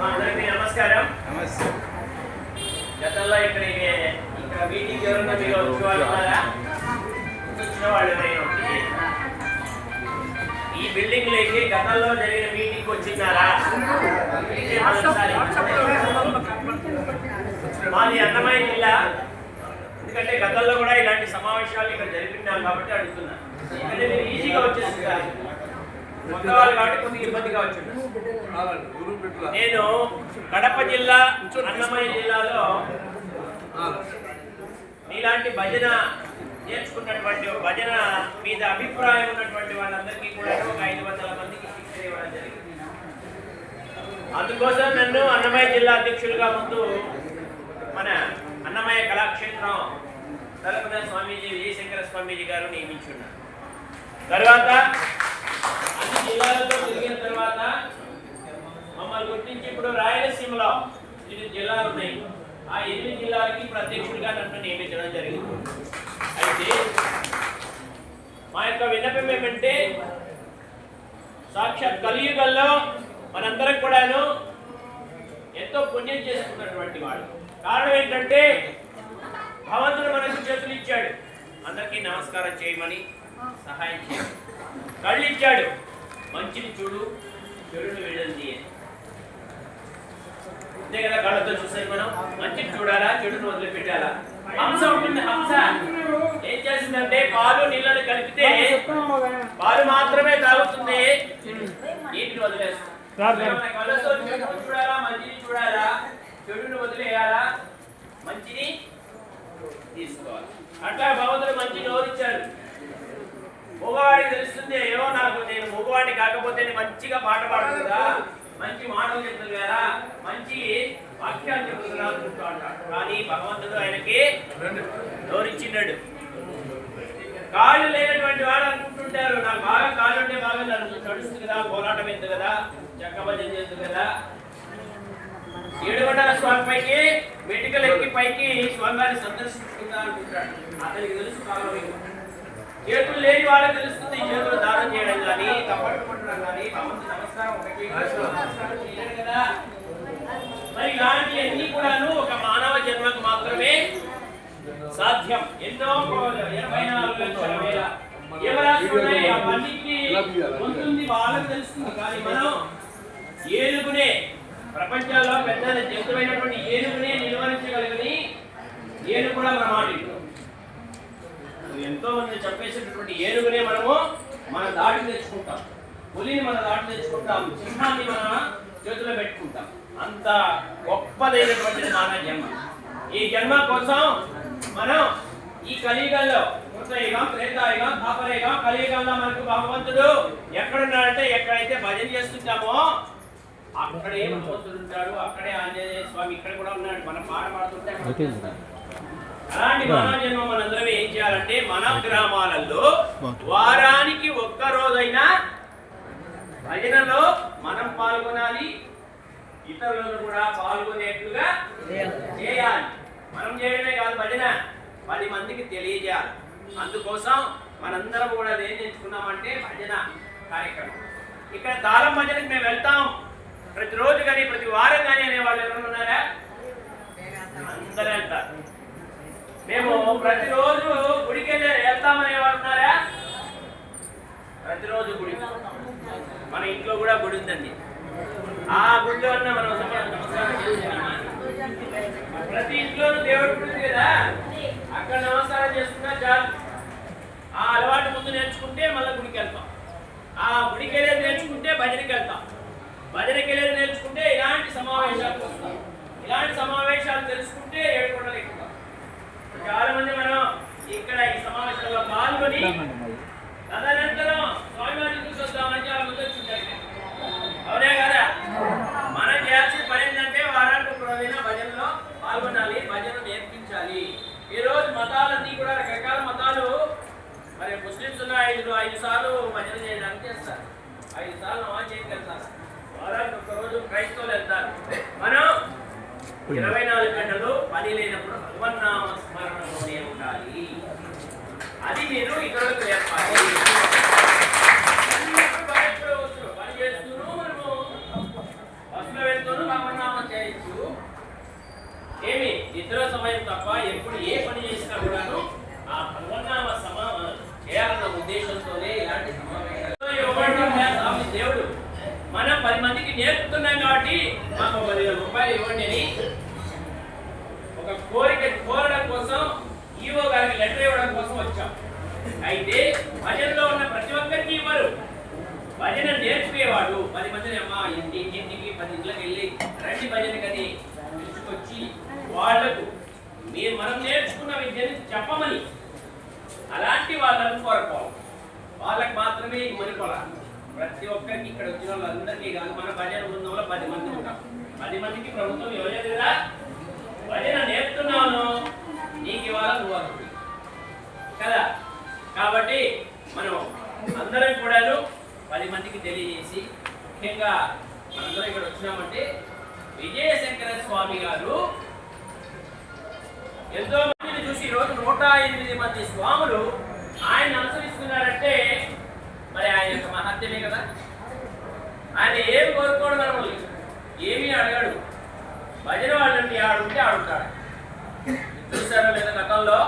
అందరికీ నమస్కారం. గతంలో ఇక్కడ మీటింగ్ ఎవరన్నా మీరు వచ్చేవాళ్ళు ఉన్నారా? వచ్చిన వాళ్ళు ఈ బిల్డింగ్ లోకి గతంలో జరిగిన మీటింగ్ వచ్చినారా? మాది అన్నమయ్య జిల్లా. ఎందుకంటే గతంలో కూడా ఇలాంటి సమావేశాలు ఇక్కడ జరిపినాం కాబట్టి అడుగుతున్నా. ఎందుకంటే మీరు ఈజీగా వచ్చేస్తున్నారు, కొత్త వాళ్ళు కాబట్టి కొద్దిగా ఇబ్బందిగా వచ్చింది. నేను కడప జిల్లా అన్నమయ్య జిల్లాలో మీలాంటి భజన నేర్చుకున్నటువంటి భజన మీద అభిప్రాయం ఉన్నటువంటి వాళ్ళందరికీ కూడా ఒక 500 మందికి శిక్షణ ఇవ్వడం జరిగింది. అందుకోసం నన్ను అన్నమయ్య జిల్లా అధ్యక్షులుగా ముందు మన అన్నమయ్య కళాక్షేత్రం తరపున స్వామీజీ విజయశంకర స్వామీజీ గారు నియమించున్నారు. తర్వాత అన్ని జిల్లాలతో తిరిగిన తర్వాత మమ్మల్ని గుర్తించి ఇప్పుడు రాయలసీమలో 8 జిల్లాలు ఉన్నాయి. ఆ 8 జిల్లాలకి ఇప్పుడు అధ్యక్షుడిగా నన్ను నియమించడం జరిగింది. అయితే మా యొక్క విన్నపం ఏమంటే, సాక్షాత్ కలియుగంలో మనందరం కూడాను ఎంతో పుణ్యం చేసుకున్నటువంటి వాడు. కారణం ఏంటంటే భగవంతుడు మనకు చేతులు ఇచ్చాడు, అందరికీ నమస్కారం చేయమని సహాయం చేయాలి. కళ్ళు ఇచ్చాడు, మంచిని చూడు చెడుని వెళ్ళండి. అంతే కదా, కళ్ళతో చూసేది మనం మంచిని చూడాలా, చెడును వదిలిపెట్టాలా. హంస ఉంటుంది, హంస ఏం చేసిందంటే పాలు నీళ్ళని కలిపితే పాలు మాత్రమే తాగుతుంది, నీటిని వదిలేస్తుంది. కళ్ళతో చెడును చూడాలా, మంచిని చూడాలా, చెడును వదిలేయాలా, మంచిని తీసుకోవాలి. అట్లా భగవంతుడు మంచి నోరిచ్చాడు. మగవాడికి తెలుస్తుంది, అయ్యో నాకు నేను మగవాడిని కాకపోతే మంచిగా పాట పాడుతుంది కదా, మంచి మాటలు చెప్తుంది కదా, మంచి వాక్యాలు చెప్తుంది కదా అనుకుంటూ అంటాడు. కానీ భగవంతుడు ఆయనకి నోరిచ్చినాడు. కాళ్ళు లేనటువంటి వాడు అనుకుంటుంటారు, నాకు బాగా కాళ్ళు ఉంటే బాగా నడుస్తుంది కదా, పోరాటం ఎందుకు కదా, చెక్క భజన చేస్తుంది కదా. 7 గంటల స్వామి పైకి మెటికల్ ఎక్కి పైకి స్వామివారిని సందర్శించుకుంటా అనుకుంటాడు. అతనికి తెలుసు కాలం చేతులు లేని వాళ్ళకి తెలుస్తుంది చేతులు దానం చేయడం కానీ, తప్పట్టు పట్టడం కానీ, భగవంతుడి నమస్కారం ఒకటి చేయడం కదా. మరి ఇలాంటివన్నీ కూడాను ఒక మానవ జన్మకు మాత్రమే సాధ్యం. ఎన్నో 84 లక్షల వేల జీవరాశులు ఉన్నాయి, అవన్నిటికీ పొందుతుంది వాళ్ళకి తెలుస్తుంది. కానీ మనం ఏనుగునే, ప్రపంచంలో పెద్ద జంతువైనటువంటి ఏనుగునే నిలువరించగలిగని ఏనుగు కూడా మన మాట ఎంతో మంది చంపేసేటటువంటి ఏనుగునే మనము మన దాటి తెచ్చుకుంటాం, పులిని మన దాటి తెచ్చుకుంటాం, సింహాన్ని మన చేతిలో పెట్టుకుంటాం. అంత గొప్పదైనటువంటి మానవ జన్మ. ఈ జన్మ కోసం మనం ఈ కలియుగంలో కృతయుగం, త్రేతాయుగం, ద్వాపరయుగం, కలియుగంలో మనకు భగవంతుడు ఎక్కడున్నాడంటే, ఎక్కడైతే భజన చేస్తుంటామో అక్కడే భగవంతుడు ఉంటాడు, అక్కడే ఆంజనేయ స్వామి ఇక్కడ కూడా ఉన్నాడు. మనం పాట పాడుతుంటే అలాంటి మానవ జన్మ మనందరం ఏం చేయాలంటే, మన గ్రామాలలో వారానికి ఒక్క రోజైనా భజనలో మనం పాల్గొనాలి, ఇతరులను కూడా పాల్గొనేట్లుగా చేయాలి. మనం చేయడమే కాదు, భజన 10 మందికి తెలియజేయాలి. అందుకోసం మనందరం కూడా ఏం నేర్చుకున్నామంటే భజన కార్యక్రమం. ఇక్కడ తాళం భజనకి మేము వెళ్తాం ప్రతిరోజు కానీ, ప్రతి వారం కానీ అనేవాళ్ళు ఎవరు ఉన్నారా? అందరూ అంటారు. మేము ప్రతిరోజు గుడికి వెళ్తామనే వాళ్ళు ఉన్నారా? ప్రతిరోజు గుడి, మన ఇంట్లో కూడా గుడి ఉందండి. ఆ గుడిలో ఉన్న మనం నమస్కారం చేస్తున్నామా? ప్రతి ఇంట్లోనూ దేవుడు గుడి కదా, అక్కడ నమస్కారం చేసుకున్నా చాలు. ఆ అలవాటు ముందు నేర్చుకుంటే మళ్ళీ గుడికి వెళ్తాం. ఆ గుడికి వెళ్ళేది నేర్చుకుంటే భజనకి వెళ్తాం. భజనకి వెళ్ళేది నేర్చుకుంటే ఇలాంటి సమావేశాలకు వస్తాం. ఇలాంటి సమావేశాలు తెలుసుకుంటే 7 కొండలు ఎక్కుతాం. చాలా మంది మనం ఇక్కడ ఈ సమావేశంలో పాల్గొని తదనంతరం స్వామివారిని చూసొద్దామని చాలా ముందు వచ్చింటారు. అవునే కదా? మనం చేయాల్సిన పని ఏంటంటే వారానికి ఒక రోజైనా భజనలో పాల్గొనాలి, భజన నేర్పించాలి. ఈ రోజు మతాలన్నీ కూడా రకరకాల మతాలు. మరి ముస్లిమ్స్ 5 సార్లు భజన చేయడానికి చేస్తారు, 5 సార్లు నమాజ్ చేయడానికి వెళ్తారు. వారానికి ఒక రోజు క్రైస్తవులు వెళ్తారు. మనం 24 గంటలు పని లేనప్పుడు భగవన్నామ స్మరణలోనే ఉండాలి. అది మీరు ఇతరులకు నేర్పాలి. అయితే భజనలో ఉన్న ప్రతి ఒక్కరికి ఇవ్వరు. భజన నేర్చుకునేవాడు 10 మందిని అమ్మ ఇంటికి 10 ఇంట్లోకి వెళ్ళి రండి భజనకని పిలుచుకొచ్చి వాళ్లకు మనం నేర్చుకున్న విద్యని చెప్పమని అలాంటి వాళ్ళని కోరుకోవాలి. వాళ్ళకి మాత్రమే మరిపోవాలి. ప్రతి ఒక్కరికి ఇక్కడ వచ్చిన వాళ్ళందరికీ కాదు, మన భజన బృందంలో 10 మంది ఉంటాం. 10 మందికి ప్రభుత్వం ఇవ్వలేదు కదా. భజన నేర్పుతున్నాను నీకు ఇవాళ నువ్వు కదా. కాబట్టి మనం అందరం కూడాను 10 మందికి తెలియజేసి, ముఖ్యంగా మనందరం ఇక్కడ వచ్చినామంటే విజయశంకర స్వామి గారు ఎంతో మందిని చూసి ఈరోజు 108 మంది స్వాములు ఆయన అనుసరిస్తున్నారంటే మరి ఆయన యొక్క మహత్యమే కదా. ఆయన ఏం కోరుకోడు, మనము ఏమీ అడగడు. భజన వాళ్ళంటే ఆడుంటే ఆడుతాడు. చూసారో లేదా గతంలో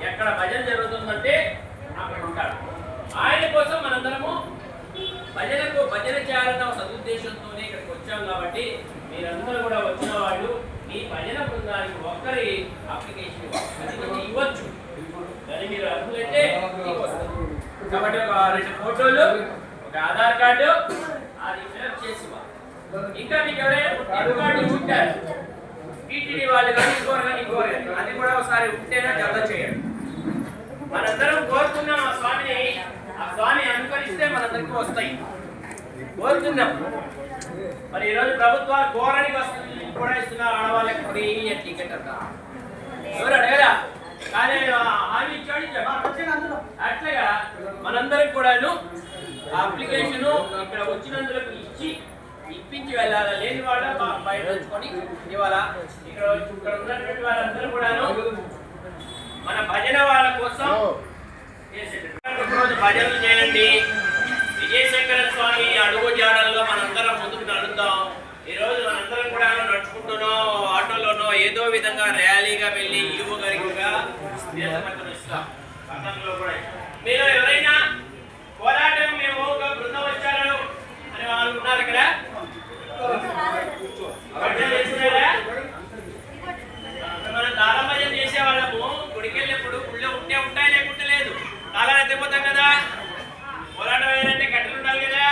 ఎక్కడ భజన జరుగుతుందంటే అక్కడ ఉంటాడు. ఆయన కోసం మనందరము భజన చేయాలన్న సదుద్దేశంతోనే ఇక్కడికి వచ్చాం. కాబట్టి మీరందరూ కూడా వచ్చిన వాళ్ళు మీ భజన బృందానికి ఒక్కరి అప్లికేషన్ ఇవ్వచ్చు. కానీ మీరు అర్హులైతే కాబట్టి ఒక 2 ఫోటోలు, ఒక ఆధార్ కార్డు అది ఫిల్అప్ చేసి ఇంకా మీకు ఎవరైనా కార్డు ఉంటారు టీటీడీ వాళ్ళు కానీ ఇంకోరు కానీ అది కూడా ఒకసారి ఉంటేనే జత చేయండి. మనందరం కోరుకున్నాం ఆ స్వామిని, ఆ స్వామి అనుకరిస్తే మనందరికీ వస్తాయి. కోరుతున్నాం. మరి ఈరోజు ప్రభుత్వాలు కోరడానికి వస్తుంది కూడా ఇస్తున్నారు. ఆడవాళ్ళకి ఫ్రీ టికెట్ అంట ఎవరు అడగరా, కానీ హామీ ఇచ్చాడు. అట్లాగా మనందరికి కూడాను అప్లికేషన్ ఇక్కడ వచ్చినందుకు ఇప్పించి వెళ్ళాలి. లేని వాళ్ళ బయట వచ్చుకొని ఇవాళ ఇక్కడ ఉన్నటువంటి వాళ్ళందరూ కూడాను మన భజన వాళ్ళ కోసం రోజు భజనలు చేయండి. విజయశంకర స్వామి అడుగు జాడల్లో మనందరం ముందుకు నడుద్దాం. ఈ రోజు మనందరం కూడా నడుచుకుంటున్నో ఆటోలోనో ఏదో విధంగా ర్యాలీగా వెళ్ళి ఇరువు గరిగా ఇస్తాం. కూడా మీరు ఎవరైనా పోరాటం మేము ఒక బృందం వచ్చారు అని వాళ్ళు ఉన్నారు ఇక్కడ మనం తాళం భజన చేసే వాళ్ళము గుడికి వెళ్ళినప్పుడు గుళ్ళో ఉంటాయి లేకుంటే లేదు. తాళాలు ఎత్తిపోతాం కదా. పోరాటం ఏదంటే కట్టెలు ఉండాలి కదా,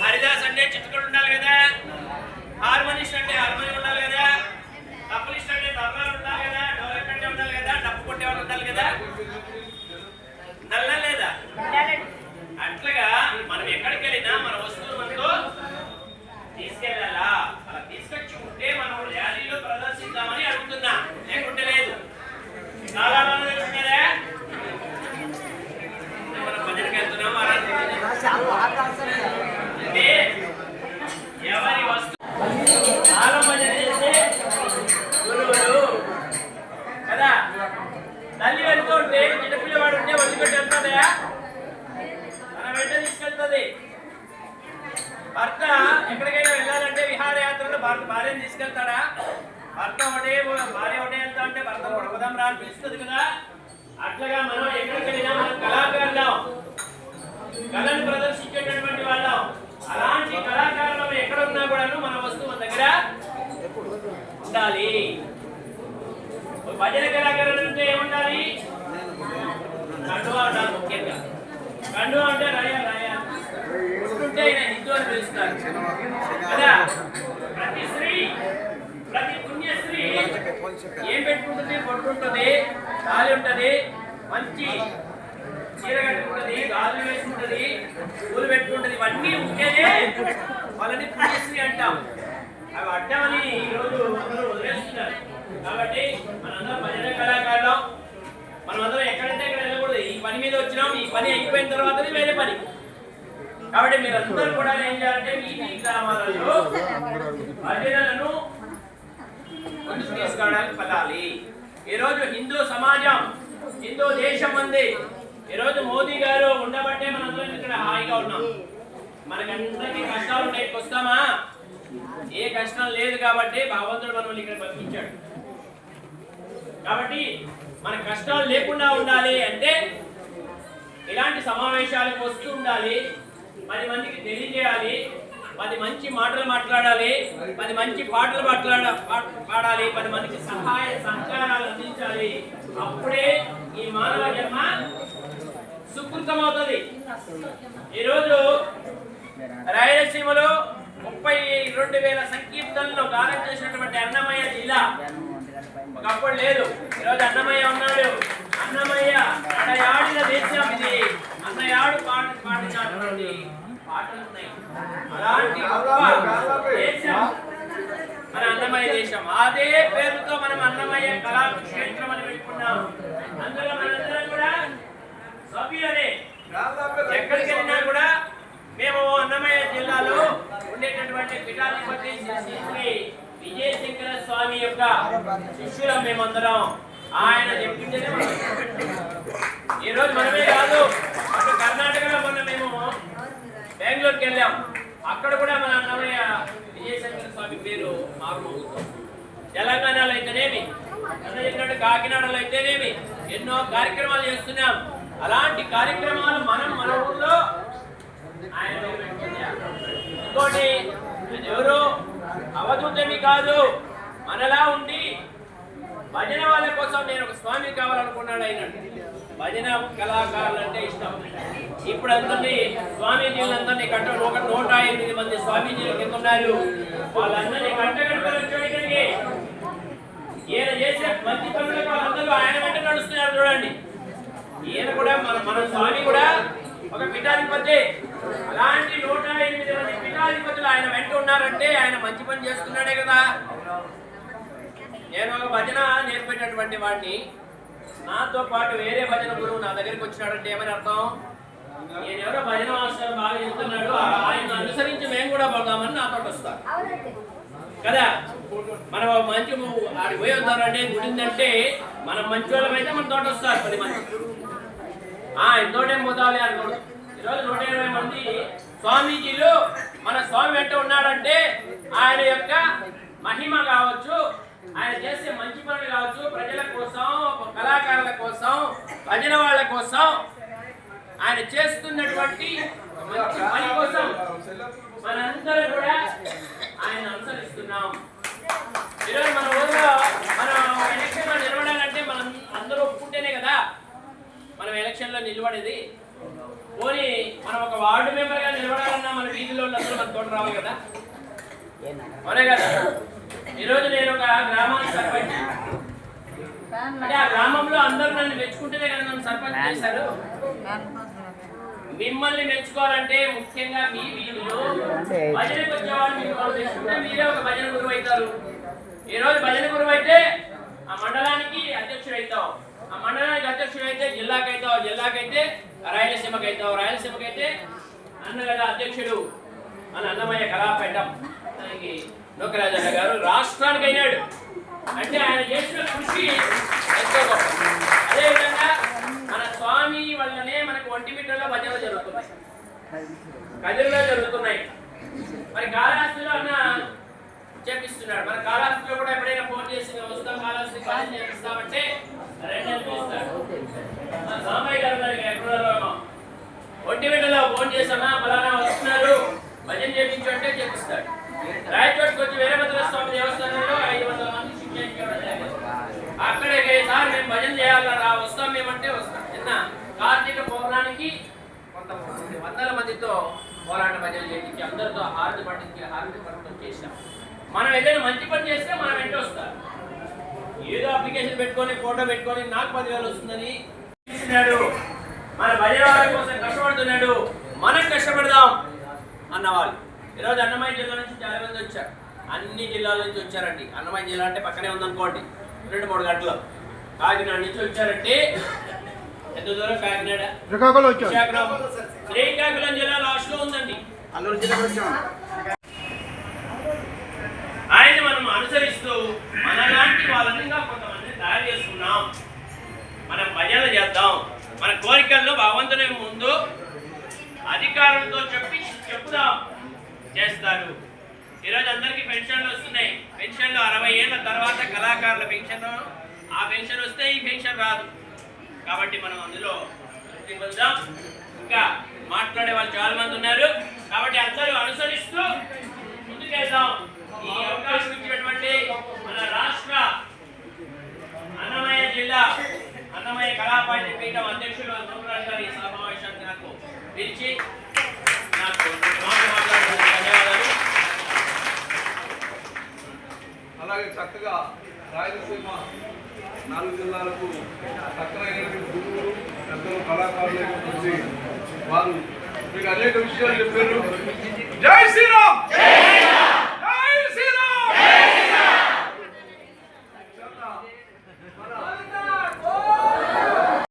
హరిదాస్ అంటే చిట్టుకలు ఉండాలి కదా, హార్మోనిస్ట్ అంటే హార్మోనియం ఉండాలి కదా, తప్పులిస్ట్ అంటే తబలాలు ఉండాలి కదా, డోలక్ అంటే ఉండాలి కదా, డప్పు కొట్టేవాళ్ళు ఉండాలి కదా. ఉండాలా లేదా? అట్లాగా మనం ఎక్కడికి వెళ్ళినా మన వస్తువులు మనతో తీసుకెళ్ళాలా. అలా తీసుకొచ్చి ఉంటే మనం ర్యాలీలో ప్రదర్శిద్దామని అడుగుతున్నా, లేకుంటే లేదు. చాలా మంది తెలుసుకున్నారా మనం భజనకి వెళ్తున్నాం. అంటే ఎవరి వస్తువు చాలా భజన చేస్తే గురువులు కదా. తల్లి వెళ్తూ ఉంటే చిన్నపిల్లవాడు ఉంటే వదిలిపెట్టి వెళ్తాడా, మన వెంట తీసుకెళ్తుంది. భర్త ఎక్కడికైనా వెళ్ళాలంటే విహారయాత్రలో భార్యను తీసుకెళ్తాడా? భర్త ఒకటే భార్య ఒకటే వెళ్తా అంటే భర్త కూడా పదం రా పిలుస్తుంది కదా. అట్లాగా మనం ఎక్కడికి వెళ్ళినా మనం కళాకారులం, కళను ప్రదర్శించేటటువంటి వాళ్ళం. అలాంటి కళాకారులు ఎక్కడ ఉన్నా కూడా మన వస్తువు మన దగ్గర ఉండాలి. భజన కళాకారులు అంటే ఏముండాలి? కండువా ఉండాలి. ముఖ్యంగా కండువా అంటే రాయ ఉంటే హిందూ అని పిలుస్తారు కదా. ప్రతి స్త్రీ, ప్రతి పుణ్యశ్రీ ఏం పెట్టుకుంటుంది? పొట్టు ఉంటుంది, తాళి ఉంటుంది, మంచి చీర కట్టుకుంటుంది, గాజులు వేసుకుంటుంది, పూలు పెట్టుకుంటుంది. ఇవన్నీ ఉంటేనే వాళ్ళని పుణ్యశ్రీ అంటాం. అవి అడ్డమని ఈరోజు అందరూ వదిలేస్తున్నారు. కాబట్టి మనందరం భజన కళాకారులం. మనమందరం ఎక్కడంటే ఇక్కడ వెళ్ళకూడదు. ఈ పని మీద వచ్చినాం, ఈ పని అయిపోయిన తర్వాతనే వేరే పని. కాబట్టి మీరందరూ కూడా ఏం చేయాలంటే మీ గ్రామాలలో భజనలను ముందుకు తీసుకురావడానికి పడాలి. ఈరోజు హిందూ సమాజం, హిందూ దేశం ఉంది. ఈరోజు మోదీ గారు ఉండబట్టే మనందరం ఇక్కడ హాయిగా ఉన్నాం. మనకందరికీ కష్టాలు ఉన్నాయి, వస్తామా? ఏ కష్టం లేదు కాబట్టి భగవంతుడు మనల్ని ఇక్కడ పంపించాడు. కాబట్టి మన కష్టాలు లేకుండా ఉండాలి అంటే ఇలాంటి సమావేశాలకు వస్తూ ఉండాలి. 10 మందికి తెలియజేయాలి, 10 మంచి మాటలు మాట్లాడాలి, 10 మంచి పాటలు పాడాలి, 10 మందికి సహాయ సహకారాలు అందించాలి. అప్పుడే ఈ మానవ జన్మ సుకృతమవుతుంది. ఈరోజు రాయలసీమలో 32,000 సంకీర్తనలు గానం చేసినటువంటి అన్నమయ్య జిల్లా ఒకప్పుడు లేదు. ఈరోజు అన్నమయ్య ఉన్నాడు. అన్నమయ్య నడయాడిన దేశం ఇది. అన్నయాడు పాడినటువంటి పాటలు ఉన్నాయి. అలాంటి గొప్ప దేశం మన అన్నమయ్య దేశం. అదే పేరుతో మనం అన్నమయ్య కళాక్షేత్రం అని పెట్టుకున్నాం. అందులో మనందరం కూడా సభ్యులనే. ఎక్కడికి వెళ్ళినా కూడా మేము అన్నమయ్య జిల్లాలో ఉండేటటువంటి పీఠాధిపతి శ్రీ విజయశంకర స్వామి యొక్క శిష్యులం మేమందరం. ఆయన చెప్పిందే ఈ రోజు మనమే కాదు, అటు కర్ణాటకలో మొన్న మేము బెంగళూరుకి వెళ్ళాం. అక్కడ కూడా మన అన్నమయ్య విజయశంకర స్వామి పేరు మారుమోగుతాం. తెలంగాణలో అయితేనేమి, అన్న కాకినాడలో అయితేనేమి ఎన్నో కార్యక్రమాలు చేస్తున్నాం. అలాంటి కార్యక్రమాలు మనం మన ఊళ్ళో ఆయన ఇంకోటి ఎవరు అవధూతమి కాదు, మనలా ఉండి భజన వాళ్ళ కోసం నేను ఒక స్వామి కావాలనుకున్నాడు. ఆయన భజన కళాకారులు అంటే ఇష్టం. ఇప్పుడు అందరినీ స్వామీజీలందరినీ 108 మంది స్వామీజీలు కింద ఉన్నారు. వాళ్ళందరినీ కట్టగడపడానికి ఈయన చేసే మంచి పనులకు వాళ్ళందరూ ఆయన వెంట నడుస్తున్నారు. చూడండి, ఈయన కూడా మన స్వామి కూడా ఒక పీఠాధిపతి. అలాంటి 108 మంది పీఠాధిపతులు ఆయన వెంట ఉన్నారంటే ఆయన మంచి పని చేస్తున్నాడే కదా. నేను ఒక భజన నేర్పేటటువంటి వాడిని, నాతో పాటు వేరే భజన గురువు నా దగ్గరికి వచ్చినాడంటే ఏమని అర్థం? నేను ఎవరో భజన మాస్టర్ బాగా చెప్తున్నాడు, ఆయన అనుసరించి మేము కూడా పడదామని నాతో వస్తాను కదా. మనం మంచి ఆడికి పోయి వస్తారంటే గుడిందంటే మనం మంచి వాళ్ళమైతే మన తోట వస్తారు 10 మంది. ఇంతోటేం పోతాలి అనుకోడు. ఈరోజు 120 మంది స్వామీజీలు మన స్వామి వెంట ఉన్నాడంటే ఆయన యొక్క మహిమ కావచ్చు, ఆయన చేసే మంచి పనులు కావచ్చు, ప్రజల కోసం, కళాకారుల కోసం, భజన వాళ్ళ కోసం ఆయన చేస్తున్నటువంటి మంచి పని కోసం మనందరూ కూడా ఆయన అనుసరిస్తున్నాం. ఈరోజు మన ఊళ్ళో మనం ఎలక్షన్లో నిలబడాలంటే మనం అందరూ ఒప్పుకుంటేనే కదా మనం ఎలక్షన్లో నిలబడేది. పోనీ మనం ఒక వార్డు మెంబర్గా నిలబడాలన్నా మన వీధిలో అందరూ మన తోట రావాలి కదా, అనే కదా. ఈరోజు నేను ఒక గ్రామానికి సర్పంచ్ అంటే ఆ గ్రామంలో అందరూ నన్ను మెచ్చుకుంటేనే కదా నన్ను సర్పంచ్ చేశారు. మిమ్మల్ని మెచ్చుకోవాలంటే ముఖ్యంగా మీ వీధిలో భజనకు వచ్చేవాళ్ళు మీరు తెచ్చుకుంటే మీరే ఒక భజన గురువు అవుతారు. ఈరోజు భజన గురువు అయితే ఆ మండలానికి అధ్యక్షుడు అవుతావు, ఆ మండలానికి అధ్యక్షుడు అయితే జిల్లాకి అవుతావు, జిల్లాకైతే రాయలసీమకి అవుతావు, రాయలసీమకి అయితే అన్న కదా అధ్యక్షుడు మన అన్నమయ్య కళాపీఠం దానికి నూకరాజన్న గారు రాష్ట్రానికి అయినాడు అంటే ఆయన చేసిన కృషి ఎంతో గొప్ప. అదేవిధంగా మన స్వామి వల్లనే మనకు ఒంటిమిట్టలో భజనలు జరుగుతున్నాయి, కదిరిలో జరుగుతున్నాయి. మరి కాళహస్తిలో అన్న చేపిస్తున్నాడు. మన కాళహస్తిలో కూడా ఎప్పుడైనా ఫోన్ చేసి వస్తాం కాళహస్తి భజన చేపిస్తామంటే 2 నెలలు ఇస్తాడు. సామయ్య గారు ఎక్కడో ఒంటిమిట్టలో ఫోన్ చేసామా ఫలానా వస్తున్నారు భజన చేపించంటే చేపిస్తాడు. రాయచోటికి వచ్చి వీరభద్ర స్వామి దేవస్థానంలో 500 మంది శిక్షించాడు. అక్కడే సార్ మేము భజన చేయాలరా వస్తాం మేమంటే వస్తాం. నిన్న కార్తీక పౌర్ణానికి కొంతమంది 100 మందితో పోరాట భజన చేయించి అందరితో హారతి పట్టడం చేశాం. మనం ఏదైనా మంచి పని చేస్తే మనం వెంట వస్తారు. ఏదో అప్లికేషన్ పెట్టుకొని ఫోటో పెట్టుకొని నాకు 10,000 వస్తుందని ఇస్తున్నాడు. మన భజన వాళ్ళ కోసం కష్టపడుతున్నాడు, మనం కష్టపడదాం అన్నవాళ్ళు. ఈరోజు అన్నమయ్య జిల్లా నుంచి చాలా మంది వచ్చారు, అన్ని జిల్లాల నుంచి వచ్చారండి. అన్నమయ్య జిల్లా అంటే పక్కనే ఉందనుకోండి, 2-3 గంటలు. కాకినాడ నుంచి వచ్చారంటే ఎంత దూరం? కాకినాడ, శ్రీకాకుళం జిల్లా లాస్ట్లో ఉందండి. అల్లూరు జిల్లా ఆయన మనం అనుసరిస్తూ మనలాంటి వాళ్ళని కొంతమంది తయారు చేసుకున్నాం. మనం భజన చేద్దాం. మన కోరికల్లో భగవంతుని ముందు అధికారులతో చెప్పుదాం, చేస్తారు. ఈరోజు అందరికీ పెన్షన్లు వస్తున్నాయి. పెన్షన్లు 60 ఏళ్ళ తర్వాత కళాకారుల పెన్షన్, ఆ పెన్షన్ వస్తే ఈ పెన్షన్ రాదు. కాబట్టి మనం అందులో పొందాం. ఇంకా మాట్లాడే వాళ్ళు చాలా మంది ఉన్నారు కాబట్టి అందరూ అనుసరిస్తూ ముందుకెళ్దాం. ఈ అవకాశం ఇచ్చినటువంటి మన రాష్ట్ర అన్నమయ్య జిల్లా అన్నమయ్య కళాపీఠం అధ్యక్షులు నూకరాజు గారి కళాకారులైనటువంటి వారు మీకు అనేక విషయాలు చెప్పారు. జై శ్రీరామ్.